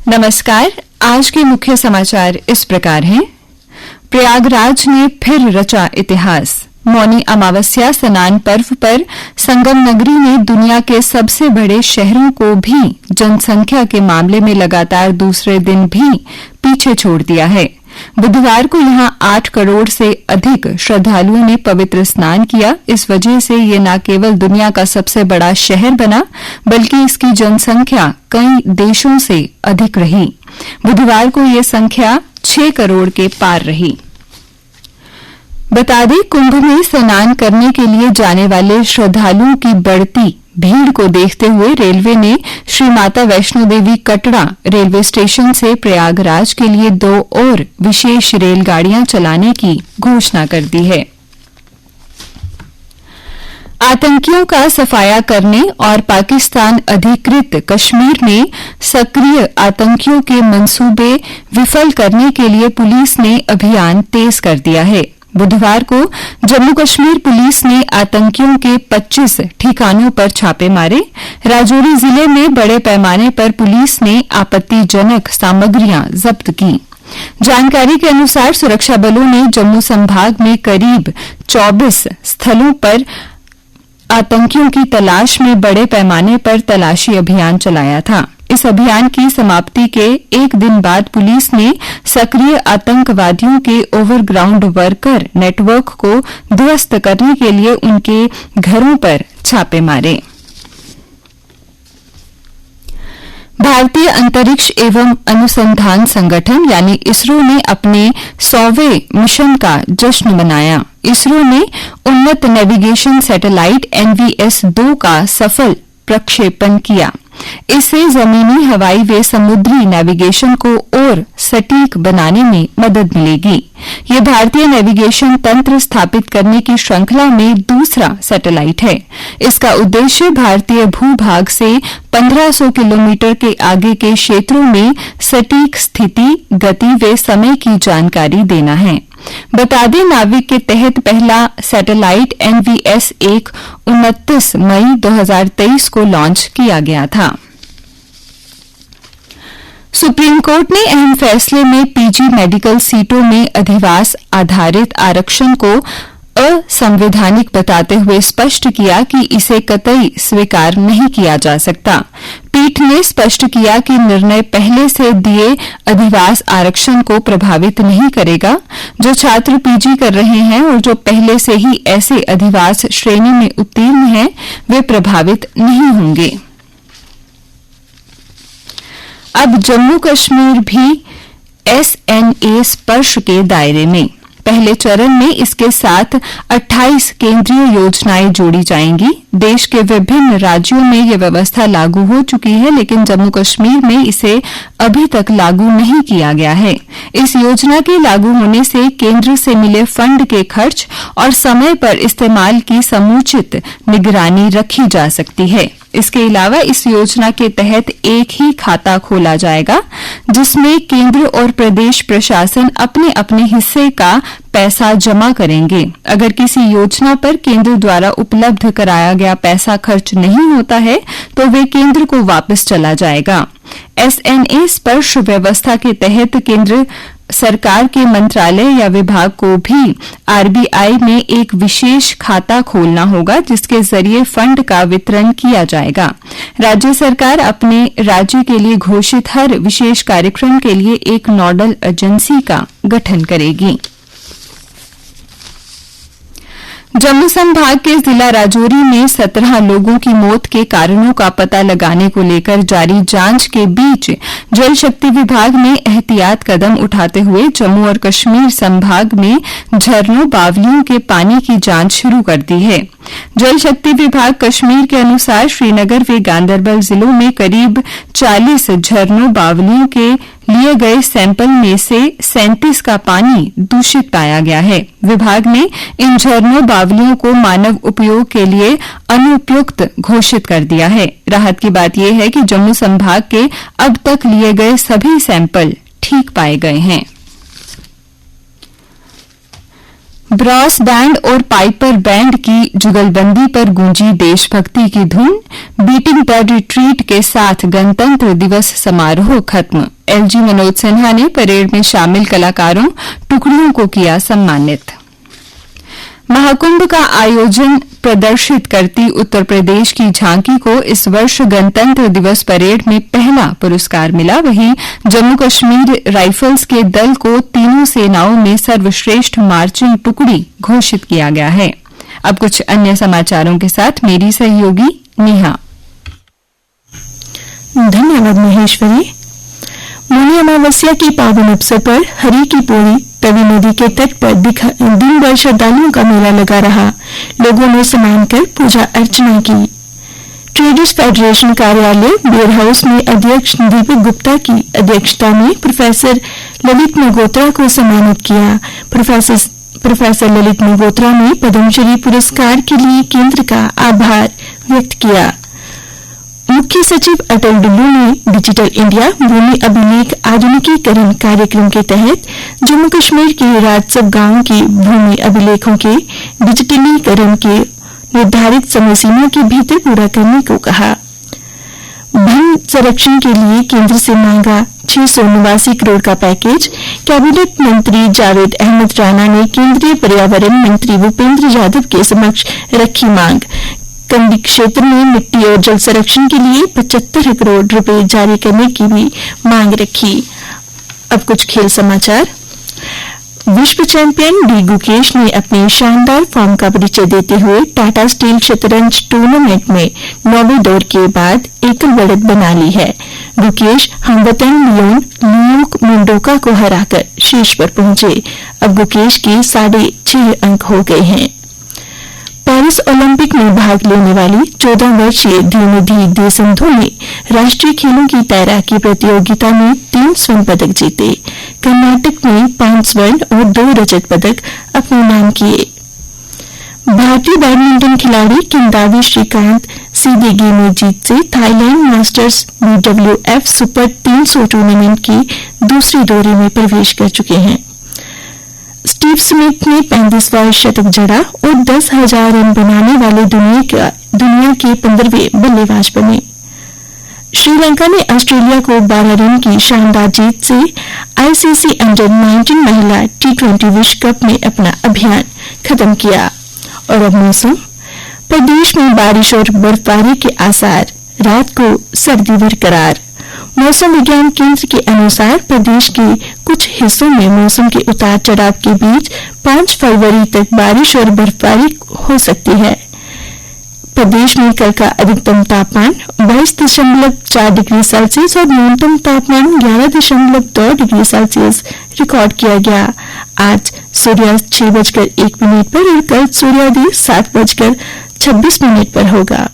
नमस्कार। आज के मुख्य समाचार इस प्रकार हैं। प्रयागराज ने फिर रचा इतिहास। मौनी अमावस्या स्नान पर्व पर संगम नगरी ने दुनिया के सबसे बड़े शहरों को भी जनसंख्या के मामले में लगातार दूसरे दिन भी पीछे छोड़ दिया है। बुधवार को यहां 8 करोड़ से अधिक श्रद्धालुओं ने पवित्र स्नान किया। इस वजह से ये न केवल दुनिया का सबसे बड़ा शहर बना, बल्कि इसकी जनसंख्या कई देशों से अधिक रही। बुधवार को ये संख्या 6 करोड़ के पार रही। बता दें, कुंभ में स्नान करने के लिए जाने वाले श्रद्धालुओं की बढ़ती भीड़ को देखते हुए रेलवे ने श्री माता वैष्णो देवी कटरा रेलवे स्टेशन से प्रयागराज के लिए 2 और विशेष रेलगाड़ियां चलाने की घोषणा कर दी है। आतंकियों का सफाया करने और पाकिस्तान अधिकृत कश्मीर में सक्रिय आतंकियों के मंसूबे विफल करने के लिए पुलिस ने अभियान तेज कर दिया है। बुधवार को जम्मू कश्मीर पुलिस ने आतंकियों के 25 ठिकानों पर छापे मारे। राजौरी जिले में बड़े पैमाने पर पुलिस ने आपत्तिजनक सामग्रियां जब्त की। जानकारी के अनुसार सुरक्षा बलों ने जम्मू संभाग में करीब 24 स्थलों पर आतंकियों की तलाश में बड़े पैमाने पर तलाशी अभियान चलाया था। इस अभियान की समाप्ति के एक दिन बाद पुलिस ने सक्रिय आतंकवादियों के ओवरग्राउंड वर्कर नेटवर्क को ध्वस्त करने के लिए उनके घरों पर छापे मारे। भारतीय अंतरिक्ष एवं अनुसंधान संगठन यानी इसरो ने अपने 100वें मिशन का जश्न मनाया। इसरो ने उन्नत नेविगेशन सैटेलाइट NVS-2 का सफल प्रक्षेपण किया। इससे जमीनी, हवाई व समुद्री नेविगेशन को और सटीक बनाने में मदद मिलेगी। ये भारतीय नेविगेशन तंत्र स्थापित करने की श्रृंखला में दूसरा सैटेलाइट है। इसका उद्देश्य भारतीय भूभाग से 1500 किलोमीटर के आगे के क्षेत्रों में सटीक स्थिति, गति व समय की जानकारी देना है। बता दें, नाविक के तहत पहला सैटेलाइट NVS-1 29 मई 2023 को लॉन्च किया गया था। सुप्रीम कोर्ट ने अहम फैसले में PG मेडिकल सीटों में अधिवास आधारित आरक्षण को असंवैधानिक बताते हुए स्पष्ट किया कि इसे कतई स्वीकार नहीं किया जा सकता। पीठ ने स्पष्ट किया कि निर्णय पहले से दिए अधिवास आरक्षण को प्रभावित नहीं करेगा। जो छात्र PG कर रहे हैं और जो पहले से ही ऐसे अधिवास श्रेणी में उत्तीर्ण हैं, वे प्रभावित नहीं होंगे। अब जम्मू कश्मीर भी SNA स्पर्श के दायरे में। पहले चरण में इसके साथ 28 केंद्रीय योजनाएं जोड़ी जाएंगी। देश के विभिन्न राज्यों में यह व्यवस्था लागू हो चुकी है, लेकिन जम्मू कश्मीर में इसे अभी तक लागू नहीं किया गया है। इस योजना के लागू होने से केंद्र से मिले फंड के खर्च और समय पर इस्तेमाल की समुचित निगरानी रखी जा सकती है। इसके अलावा इस योजना के तहत एक ही खाता खोला जाएगा, जिसमें केंद्र और प्रदेश प्रशासन अपने अपने हिस्से का पैसा जमा करेंगे। अगर किसी योजना पर केंद्र द्वारा उपलब्ध कराया गया पैसा खर्च नहीं होता है, तो वे केंद्र को वापस चला जाएगा। SNA स्पर्श व्यवस्था के तहत केंद्र सरकार के मंत्रालय या विभाग को भी RBI में एक विशेष खाता खोलना होगा, जिसके जरिए फंड का वितरण किया जाएगा। राज्य सरकार अपने राज्य के लिए घोषित हर विशेष कार्यक्रम के लिए एक नोडल एजेंसी का गठन करेगी। जम्मू संभाग के जिला राजौरी में 17 लोगों की मौत के कारणों का पता लगाने को लेकर जारी जांच के बीच जल शक्ति विभाग ने एहतियात कदम उठाते हुए जम्मू और कश्मीर संभाग में झरनों, बावलियों के पानी की जांच शुरू कर दी है। जल शक्ति विभाग कश्मीर के अनुसार श्रीनगर व गांदरबल जिलों में करीब 40 झरनों, बावलियों के लिए गए सैंपल में से 37 का पानी दूषित पाया गया है। विभाग ने इन झरनों, बावलियों को मानव उपयोग के लिए अनुपयुक्त घोषित कर दिया है। राहत की बात यह है कि जम्मू संभाग के अब तक लिए गए सभी सैंपल ठीक पाए गए हैं। ब्रॉस बैंड और पाइपर बैंड की जुगलबंदी पर गूंजी देशभक्ति की धुन। बीटिंग द रिट्रीट के साथ गणतंत्र दिवस समारोह खत्म। एलजी मनोज सिन्हा ने परेड में शामिल कलाकारों टुकड़ियों को किया सम्मानित। महाकुंभ का आयोजन प्रदर्शित करती उत्तर प्रदेश की झांकी को इस वर्ष गणतंत्र दिवस परेड में पहला पुरस्कार मिला। वहीं जम्मू कश्मीर राइफल्स के दल को तीनों सेनाओं में सर्वश्रेष्ठ मार्चिंग टुकड़ी घोषित किया गया है। अब कुछ अन्य समाचारों के साथ मेरी सहयोगी नेहा। धन्यवाद महेश्वरी। मौनी अमावस्या के पावन अवसर पर हरि की पौड़ी तवी नदी के तट पर दिन भर श्रद्धालुओं का मेला लगा रहा। लोगों ने स्नान कर पूजा अर्चना की। ट्रेडर्स फेडरेशन कार्यालय बेयर हाउस में अध्यक्ष दीपक गुप्ता की अध्यक्षता में प्रोफेसर ललित मगोत्रा को सम्मानित किया। प्रोफेसर ललित मगोत्रा ने पद्मश्री पुरस्कार के लिए केंद्र का आभार व्यक्त किया। मुख्य सचिव अटल डुल्लू ने डिजिटल इंडिया भूमि अभिलेख आधुनिकीकरण कार्यक्रम के तहत जम्मू कश्मीर के राजसब गांवों के भूमि अभिलेखों के डिजिटलीकरण के निर्धारित समय सीमा के भीतर पूरा करने को कहा। वन संरक्षण के लिए केंद्र से मांगा 689 करोड़ का पैकेज। कैबिनेट मंत्री जावेद अहमद राणा ने केंद्रीय पर्यावरण मंत्री भूपेंद्र यादव के समक्ष रखी मांग। कंडी क्षेत्र में मिट्टी और जल संरक्षण के लिए 75 करोड़ रुपए जारी करने की भी मांग रखी। अब कुछ खेल समाचार। विश्व चैंपियन डी गुकेश ने अपने शानदार फॉर्म का परिचय देते हुए टाटा स्टील शतरंज टूर्नामेंट में 9वें दौर के बाद एकल बढ़त बना ली है। गुकेश हमवतन लियो मोंडोका को हराकर शीर्ष पर पहुंचे। अब गुकेश के 6.5 अंक हो गए हैं। पेरिस ओलंपिक में भाग लेने वाली 14 वर्षीय धीमी संधू ने राष्ट्रीय खेलों की तैराकी प्रतियोगिता में 3 स्वर्ण पदक जीते। कर्नाटक ने 5 स्वर्ण और 2 रजत पदक अपने नाम किए। भारतीय बैडमिंटन खिलाड़ी किदांबी श्रीकांत सीधे गेम में जीत से Thailand masters BWF super 300 tournament की दूसरी दौरे में प्रवेश कर चुके हैं। स्टीव स्मिथ ने 35वां शतक जड़ा और 10,000 रन बनाने वाले दुनिया के 15वें बल्लेबाज बने। श्रीलंका ने ऑस्ट्रेलिया को 12 रन की शानदार जीत से ICC अंडर-19 महिला T20 विश्व कप में अपना अभियान खत्म किया। और अब मौसम। प्रदेश में बारिश और बर्फबारी के आसार, रात को सर्दी बरकरार। मौसम विज्ञान केंद्र के अनुसार प्रदेश के कुछ हिस्सों में मौसम के उतार चढ़ाव के बीच 5 फरवरी तक बारिश और बर्फबारी हो सकती है। प्रदेश में कल का अधिकतम तापमान 22.4 डिग्री सेल्सियस और न्यूनतम तापमान 11.2 डिग्री सेल्सियस रिकॉर्ड किया गया। आज सूर्यास्त 6:01 पर और कल सूर्योदय 7:26 पर होगा।